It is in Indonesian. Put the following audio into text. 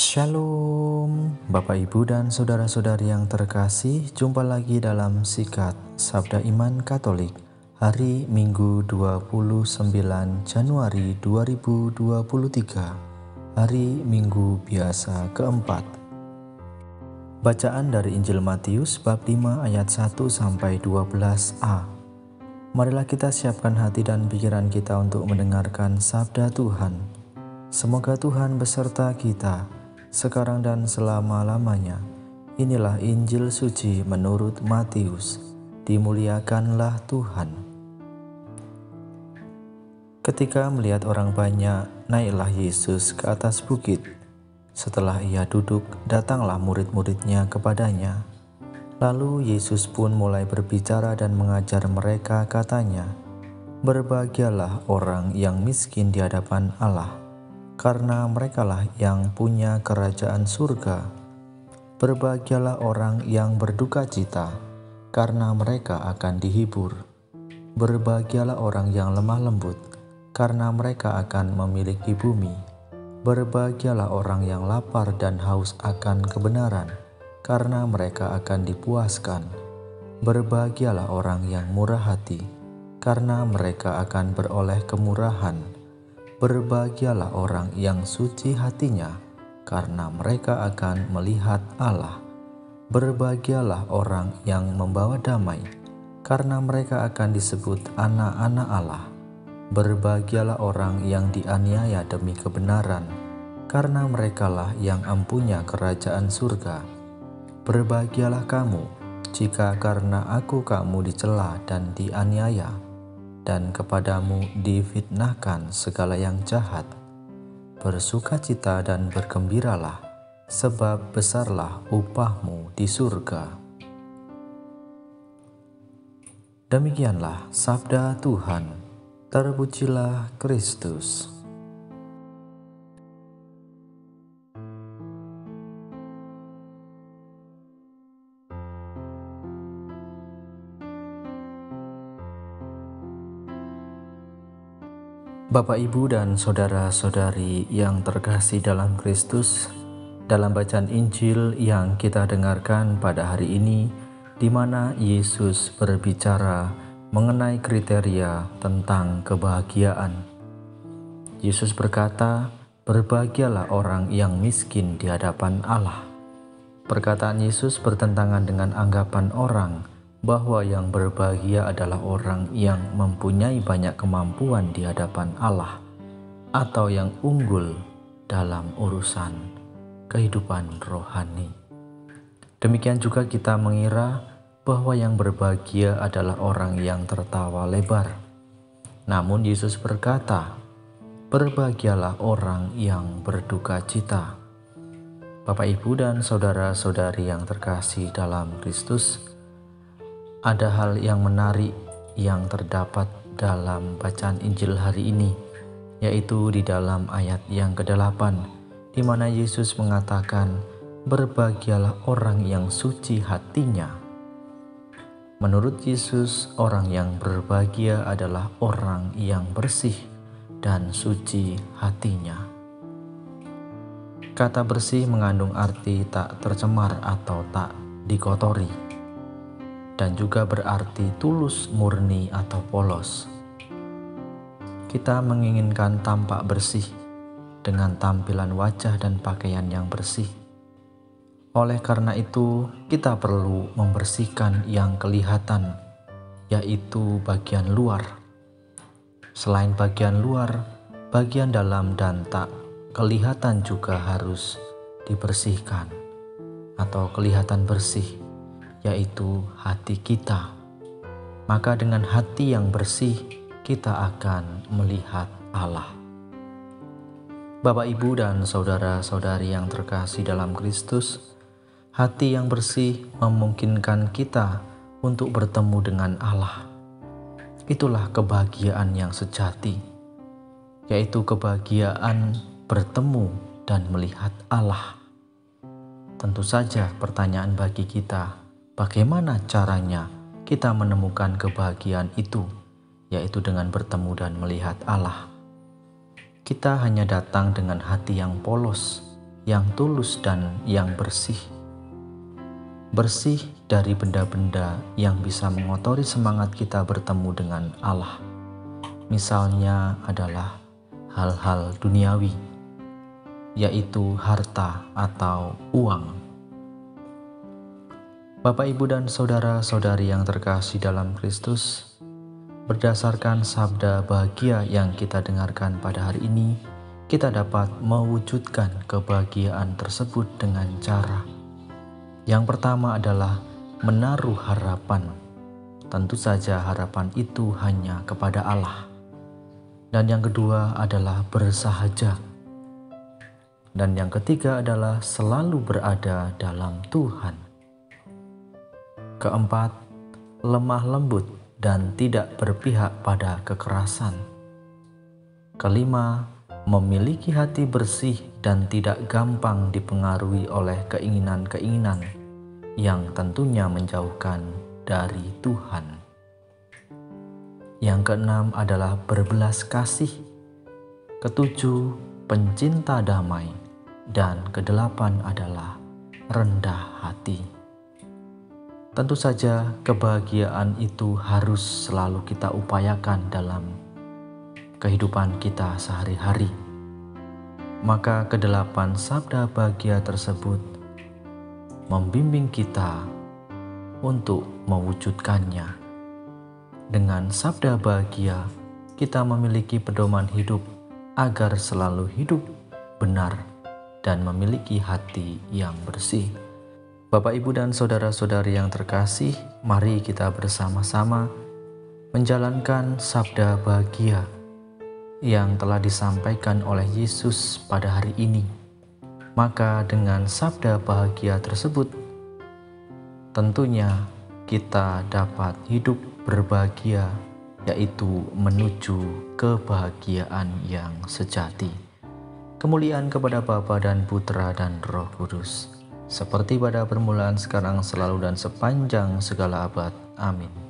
Shalom, Bapak Ibu dan saudara-saudari yang terkasih, jumpa lagi dalam Sikat Sabda Iman Katolik hari Minggu 29 Januari 2023, hari Minggu biasa keempat. Bacaan dari Injil Matius bab 5 ayat 1-12a. Marilah kita siapkan hati dan pikiran kita untuk mendengarkan sabda Tuhan. Semoga Tuhan beserta kita sekarang dan selama-lamanya. Inilah Injil suci menurut Matius. Dimuliakanlah Tuhan. Ketika melihat orang banyak, naiklah Yesus ke atas bukit. Setelah ia duduk, datanglah murid-muridnya kepadanya. Lalu Yesus pun mulai berbicara dan mengajar mereka, katanya, "Berbahagialah orang yang miskin di hadapan Allah, karena merekalah yang punya kerajaan surga. Berbahagialah orang yang berduka cita, karena mereka akan dihibur. Berbahagialah orang yang lemah lembut, karena mereka akan memiliki bumi. Berbahagialah orang yang lapar dan haus akan kebenaran, karena mereka akan dipuaskan. Berbahagialah orang yang murah hati, karena mereka akan beroleh kemurahan. Berbahagialah orang yang suci hatinya, karena mereka akan melihat Allah. Berbahagialah orang yang membawa damai, karena mereka akan disebut anak-anak Allah. Berbahagialah orang yang dianiaya demi kebenaran, karena merekalah yang empunya kerajaan surga. Berbahagialah kamu, jika karena aku kamu dicela dan dianiaya, dan kepadamu difitnahkan segala yang jahat. Bersukacita dan bergembiralah, sebab besarlah upahmu di surga." Demikianlah sabda Tuhan. Terpujilah Kristus. Bapak, Ibu, dan saudara-saudari yang terkasih dalam Kristus, dalam bacaan Injil yang kita dengarkan pada hari ini, di mana Yesus berbicara mengenai kriteria tentang kebahagiaan. Yesus berkata, "Berbahagialah orang yang miskin di hadapan Allah." Perkataan Yesus bertentangan dengan anggapan orang bahwa yang berbahagia adalah orang yang mempunyai banyak kemampuan di hadapan Allah atau yang unggul dalam urusan kehidupan rohani. Demikian juga kita mengira bahwa yang berbahagia adalah orang yang tertawa lebar. Namun Yesus berkata, "Berbahagialah orang yang berduka cita." Bapak, Ibu, dan saudara-saudari yang terkasih dalam Kristus, ada hal yang menarik yang terdapat dalam bacaan Injil hari ini, yaitu di dalam ayat yang ke-8, di mana Yesus mengatakan, "Berbahagialah orang yang suci hatinya." Menurut Yesus, orang yang berbahagia adalah orang yang bersih dan suci hatinya. Kata bersih mengandung arti tak tercemar atau tak dikotori, dan juga berarti tulus, murni, atau polos. Kita menginginkan tampak bersih dengan tampilan wajah dan pakaian yang bersih. Oleh karena itu, kita perlu membersihkan yang kelihatan, yaitu bagian luar. Selain bagian luar, bagian dalam dan tak kelihatan juga harus dibersihkan atau kelihatan bersih, yaitu hati kita. Maka dengan hati yang bersih, kita akan melihat Allah. Bapak, Ibu, dan saudara-saudari yang terkasih dalam Kristus, hati yang bersih memungkinkan kita untuk bertemu dengan Allah. Itulah kebahagiaan yang sejati, yaitu kebahagiaan bertemu dan melihat Allah. Tentu saja pertanyaan bagi kita, bagaimana caranya kita menemukan kebahagiaan itu, yaitu dengan bertemu dan melihat Allah. Kita hanya datang dengan hati yang polos, yang tulus dan yang bersih. Bersih dari benda-benda yang bisa mengotori semangat kita bertemu dengan Allah. Misalnya adalah hal-hal duniawi, yaitu harta atau uang. Bapak, Ibu, dan saudara-saudari yang terkasih dalam Kristus, berdasarkan sabda bahagia yang kita dengarkan pada hari ini, kita dapat mewujudkan kebahagiaan tersebut dengan cara yang pertama adalah menaruh harapan. Tentu saja harapan itu hanya kepada Allah. Dan yang kedua adalah bersahaja. Dan yang ketiga adalah selalu berada dalam Tuhan. Keempat, lemah lembut dan tidak berpihak pada kekerasan. Kelima, memiliki hati bersih dan tidak gampang dipengaruhi oleh keinginan-keinginan yang tentunya menjauhkan dari Tuhan. Yang keenam adalah berbelas kasih. Ketujuh, pencinta damai. Dan kedelapan adalah rendah hati. Tentu saja kebahagiaan itu harus selalu kita upayakan dalam kehidupan kita sehari-hari. Maka kedelapan sabda bahagia tersebut membimbing kita untuk mewujudkannya. Dengan sabda bahagia, kita memiliki pedoman hidup agar selalu hidup benar dan memiliki hati yang bersih. Bapak, Ibu, dan saudara-saudari yang terkasih, mari kita bersama-sama menjalankan sabda bahagia yang telah disampaikan oleh Yesus pada hari ini. Maka dengan sabda bahagia tersebut, tentunya kita dapat hidup berbahagia, yaitu menuju kebahagiaan yang sejati. Kemuliaan kepada Bapa dan Putra dan Roh Kudus, seperti pada permulaan, sekarang, selalu, dan sepanjang segala abad. Amin.